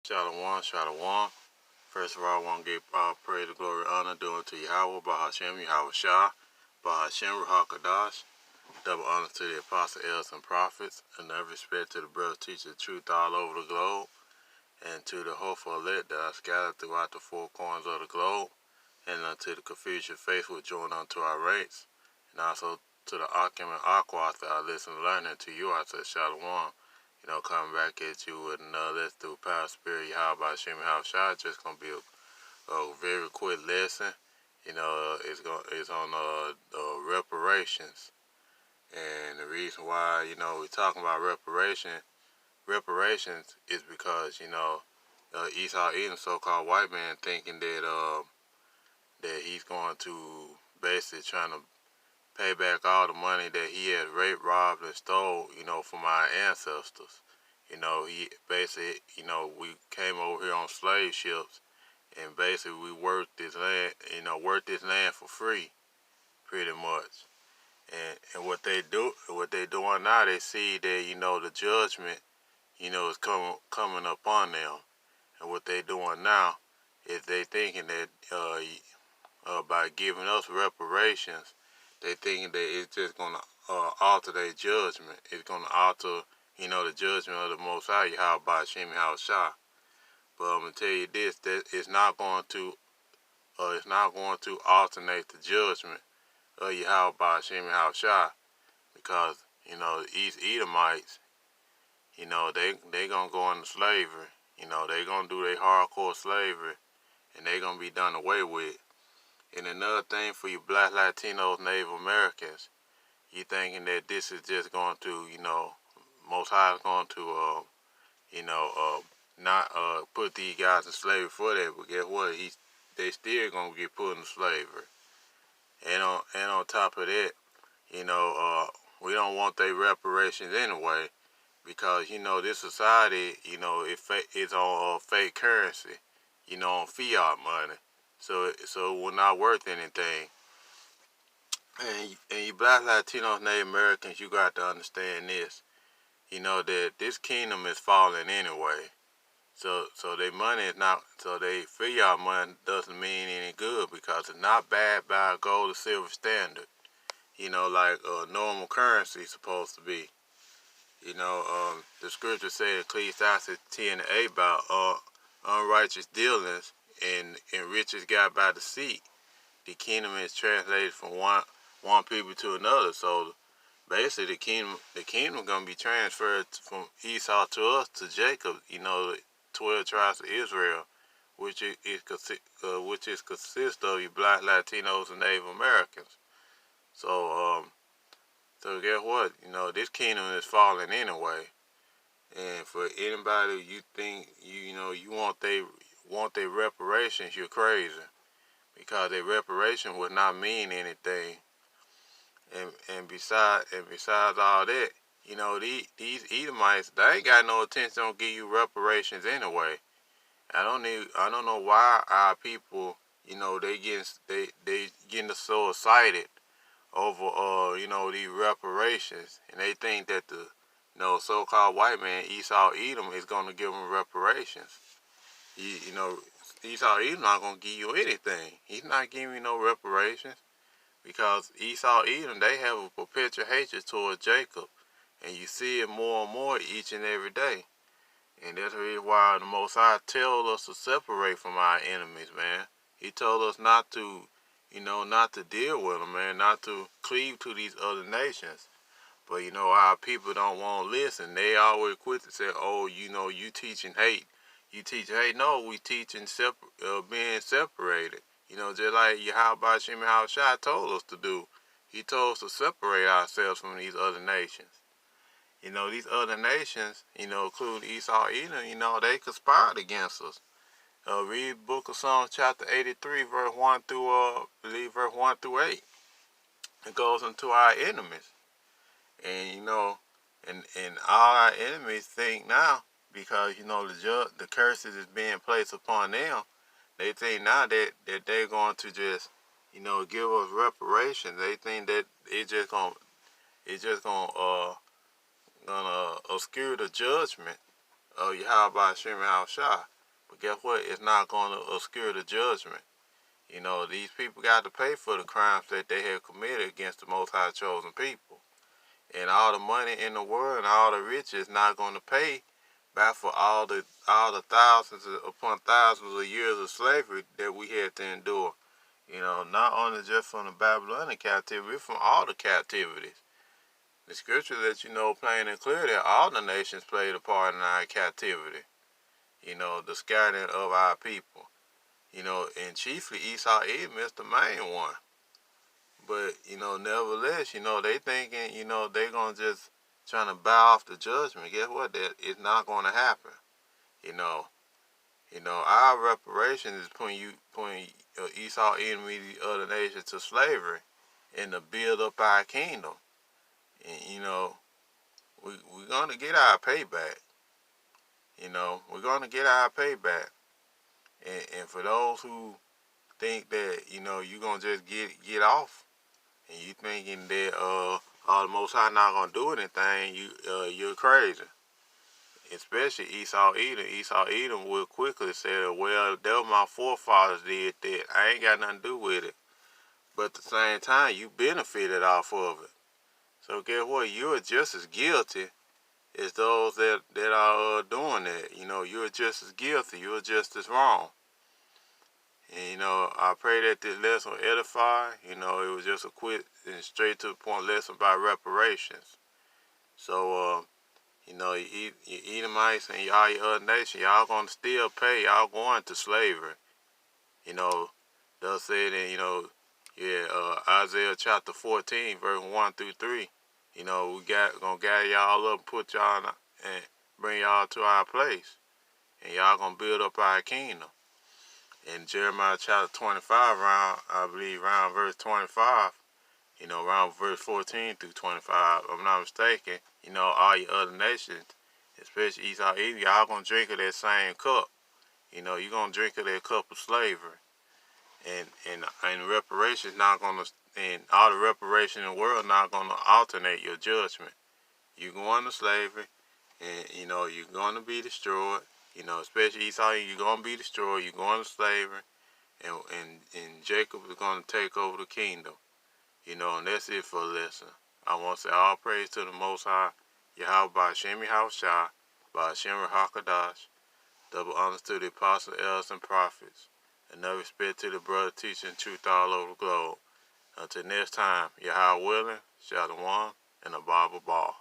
Shalom, shalom. First of all, I want to give praise, glory, honor, due unto Yahweh, Bahashem, Yahweh Shah, Bahashem, Ruhakadash. Double honor to the apostle, elders, and prophets, and every respect to the brothers teaching the truth all over the globe, and to the hopeful elect that are scattered throughout the four corners of the globe, and unto the Confucian faith which join unto our ranks, and also to the Akim and Aquas that are listening and learning. To you, I say shalom. Coming back at you with another Let's Do Power Spirit, Yahweh Shem Shah. Just gonna be a very quick lesson. It's on reparations, and the reason why we're talking about reparations is because Esau Edom, so-called white man, thinking that he's going to basically trying to pay back all the money that he had raped, robbed, and stole, from our ancestors. He basically, we came over here on slave ships, and basically we worked this land for free, pretty much. And what they're doing now, they see that, the judgment, is coming upon them. And what they're doing now is they thinking that by giving us reparations, they thinking that it's just gonna alter their judgment. It's gonna alter, the judgment of the Most High, Yahweh Shem Shah. But I'm gonna tell you this: that it's not going to alternate the judgment of Yahweh Shem Shah, because these Edomites, they gonna go into slavery. They gonna do their hardcore slavery, and they gonna be done away with. And another thing for you Black Latinos, Native Americans, you thinking that this is just going to, Most High is going to, not put these guys in slavery for that. But guess what? They still gonna get put in slavery. And on top of that, we don't want their reparations anyway, because this society, it's on fake currency, on fiat money. So it will not worth anything. And you Black Latinos, Native Americans, you got to understand this. That this kingdom is falling anyway. So their money is not, so they fiat money doesn't mean any good, because it's not backed by a gold or silver standard. Like normal currency is supposed to be. The scripture said, Ecclesiastes 10:8, about unrighteous dealings and riches got by deceit. The kingdom is translated from one people to another. So basically, the kingdom gonna be transferred from Esau to us, to Jacob. The 12 tribes of Israel, which consist of you Black Latinos and Native Americans. So guess what? This kingdom is falling anyway. And for anybody you think you want their reparations, you're crazy, because their reparation would not mean anything. And besides all that, these Edomites, they ain't got no intention on give you reparations anyway. I don't know why our people, they getting so excited over these reparations, and they think that the so-called white man Esau Edom is gonna give them reparations. Esau Edom not gonna give you anything. He's not giving you no reparations, because Esau Edom, they have a perpetual hatred towards Jacob, and you see it more and more each and every day. And that's the reason why the Most High told us to separate from our enemies, man. He told us not to deal with them, man, not to cleave to these other nations. But our people don't want to listen. They always quit to say, "Oh, you teaching hate. You teach hate." No, we teaching being separated. Just like Yahweh Shem Shah told us to do. He told us to separate ourselves from these other nations. These other nations, including Esau, Edom, they conspired against us. Read Book of Psalms, chapter 83, verse 1 through, verse 1 through 8. It goes into our enemies. And, and all our enemies think now, because, the curses is being placed upon them, they think now that they're going to just, give us reparations. They think that it's just gonna obscure the judgment of Yahweh Shem Shah. But guess what? It's not going to obscure the judgment. You know, these people got to pay for the crimes that they have committed against the Most High chosen people. And all the money in the world and all the riches is not going to pay back for all the thousands upon thousands of years of slavery that we had to endure. You know, not only just from the Babylonian captivity, from all the captivities. The scripture lets you know plain and clear that all the nations played a part in our captivity. You know, the scattering of our people. You know, and chiefly Esau Edom is the main one. But, you know, nevertheless, you know, they thinking, you know, they going to just trying to bow off the judgment. Guess what? That it's not going to happen. You know, our reparations is putting Esau, Edom, and the other nations to slavery and to build up our kingdom. And, you know, we're going to get our payback. You know, we're going to get our payback. And for those who think that, you know, you're going to just get off, and you thinking that the Most High not gonna do anything, you're crazy. Especially Esau Edom. Esau Edom will quickly say, well, that was my forefathers did that. I ain't got nothing to do with it. But at the same time, you benefited off of it. So guess what? You're just as guilty as those that are doing that. You know, you're just as guilty. You're just as wrong. And, you know, I pray that this lesson will edify. You know, it was just a quick and straight to the point lesson about reparations. So, you know, you Edomites and y'all, your other nation, y'all going to still pay. Y'all going to slavery. You know, they'll say that, you know, Isaiah chapter 14, verse 1 through 3. You know, we going to gather y'all up and put y'all and bring y'all to our place. And y'all going to build up our kingdom. In Jeremiah chapter 25, around verse 25, you know, around verse 14 through 25, if I'm not mistaken, you know, all your other nations, especially Esau, Edom, y'all gonna drink of that same cup. You know, you're gonna drink of that cup of slavery. And reparations not gonna, and all the reparation in the world not gonna alternate your judgment. You're going to slavery, and, you know, you're gonna be destroyed. You know, especially Esau, you're going to be destroyed. You're going to slavery. And Jacob is going to take over the kingdom. You know, and that's it for the lesson. I want to say all praise to the Most High, Yahweh Ba'Shem Yahushua, Ba'Shem Hakadash, double honors to the apostles, elders, and prophets, and no respect to the brother teaching truth all over the globe. Until next time, Yahweh willing, Shalom, and a Bible ball.